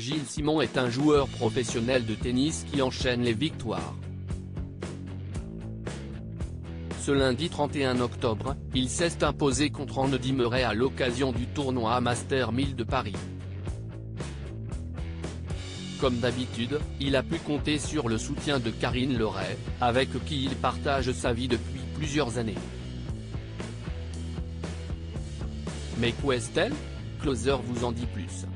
Gilles Simon est un joueur professionnel de tennis qui enchaîne les victoires. Ce lundi 31 octobre, il s'est imposé contre Andy Murray à l'occasion du tournoi Master 1000 de Paris. Comme d'habitude, il a pu compter sur le soutien de Karine Leray, avec qui il partage sa vie depuis plusieurs années. Mais où est-elle? Closer vous en dit plus.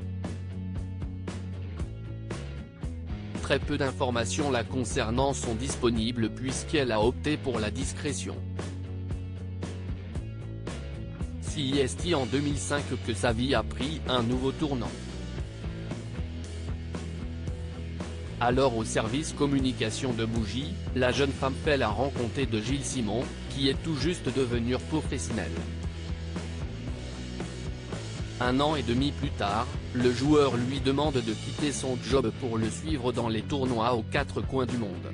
Très peu d'informations la concernant sont disponibles puisqu'elle a opté pour la discrétion. C'est en 2005 que sa vie a pris un nouveau tournant. Alors au service communication de Bougie, la jeune femme fait la rencontre de Gilles Simon, qui est tout juste devenu professionnel. 1 an et demi plus tard, le joueur lui demande de quitter son job pour le suivre dans les tournois aux 4 coins du monde.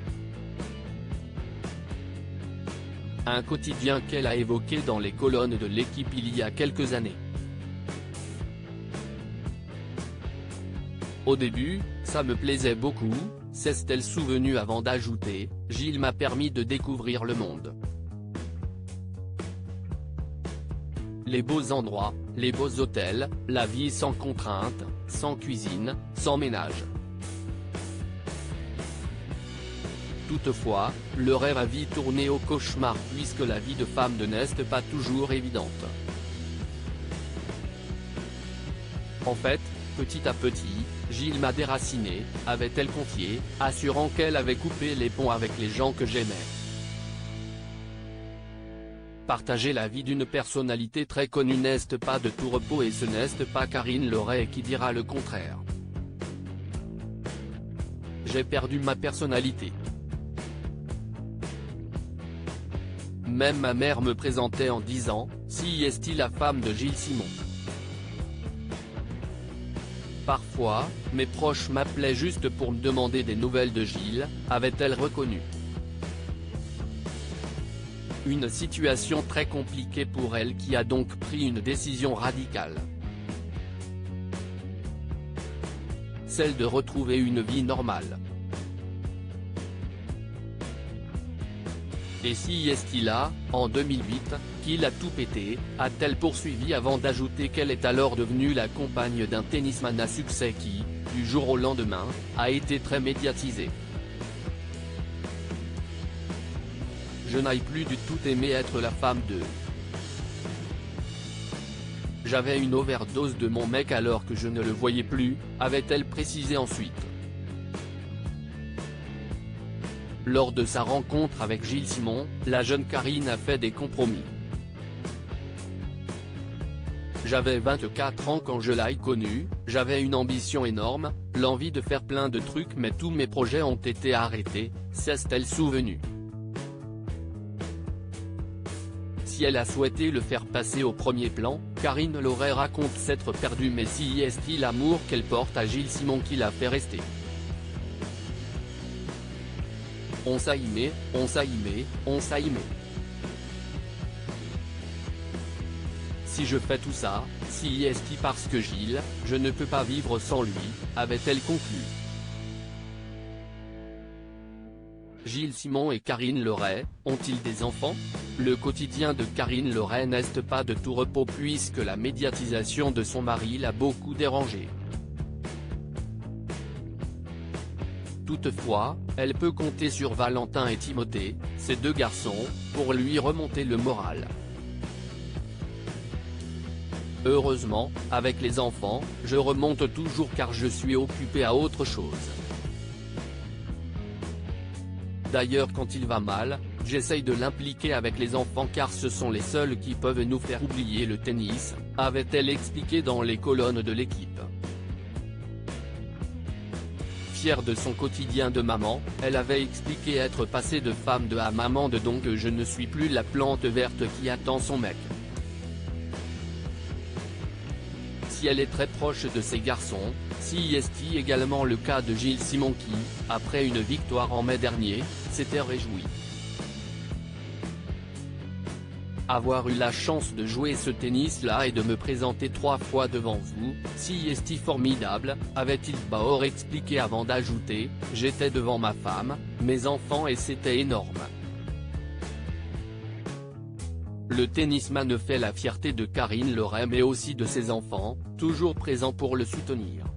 Un quotidien qu'elle a évoqué dans les colonnes de l'équipe il y a quelques années. Au début, ça me plaisait beaucoup, s'est-elle souvenue avant d'ajouter, Gilles m'a permis de découvrir le monde. Les beaux endroits, les beaux hôtels, la vie sans contrainte, sans cuisine, sans ménage. Toutefois, le rêve a vite tourné au cauchemar puisque la vie de femme n'est pas toujours évidente. En fait, petit à petit, Gilles m'a déraciné, avait-elle confié, assurant qu'elle avait coupé les ponts avec les gens que j'aimais. Partager la vie d'une personnalité très connue n'est pas de tout repos et ce n'est pas Karine Leray qui dira le contraire. J'ai perdu ma personnalité. Même ma mère me présentait en disant, si est-il la femme de Gilles Simon. Parfois, mes proches m'appelaient juste pour me demander des nouvelles de Gilles, avait-elle reconnu. Une situation très compliquée pour elle qui a donc pris une décision radicale. Celle de retrouver une vie normale. Et si est-il là, en 2008, qu'il a tout pété, a-t-elle poursuivi avant d'ajouter qu'elle est alors devenue la compagne d'un tennisman à succès qui, du jour au lendemain, a été très médiatisé. Je n'ai plus du tout aimé être la femme de. J'avais une overdose de mon mec alors que je ne le voyais plus, avait-elle précisé ensuite. Lors de sa rencontre avec Gilles Simon, la jeune Karine a fait des compromis. J'avais 24 ans quand je l'ai connu, j'avais une ambition énorme, l'envie de faire plein de trucs mais tous mes projets ont été arrêtés, s'est-elle souvenue. Si elle a souhaité le faire passer au premier plan, Karine Leray raconte s'être perdue mais si est-il l'amour qu'elle porte à Gilles Simon qui l'a fait rester. On s'a aimé, on s'a aimé, on s'a aimé. Si je fais tout ça, si est-il parce que Gilles, je ne peux pas vivre sans lui, avait-elle conclu. Gilles Simon et Karine Leray, ont-ils des enfants? Le quotidien de Karine Leray n'est pas de tout repos puisque la médiatisation de son mari l'a beaucoup dérangée. Toutefois, elle peut compter sur Valentin et Timothée, ses 2 garçons, pour lui remonter le moral. Heureusement, avec les enfants, je remonte toujours car je suis occupé à autre chose. D'ailleurs quand il va mal, j'essaye de l'impliquer avec les enfants car ce sont les seuls qui peuvent nous faire oublier le tennis, avait-elle expliqué dans les colonnes de l'équipe. Fière de son quotidien de maman, elle avait expliqué être passée de femme de à maman de donc je ne suis plus la plante verte qui attend son mec. Si elle est très proche de ses garçons, si est également le cas de Gilles Simon qui, après une victoire en mai dernier, s'était réjoui. Avoir eu la chance de jouer ce tennis-là et de me présenter 3 fois devant vous, si est formidable, avait-il Bauer expliqué avant d'ajouter, j'étais devant ma femme, mes enfants et c'était énorme. Le tennisman fait la fierté de Karine Laurey mais aussi de ses enfants, toujours présents pour le soutenir.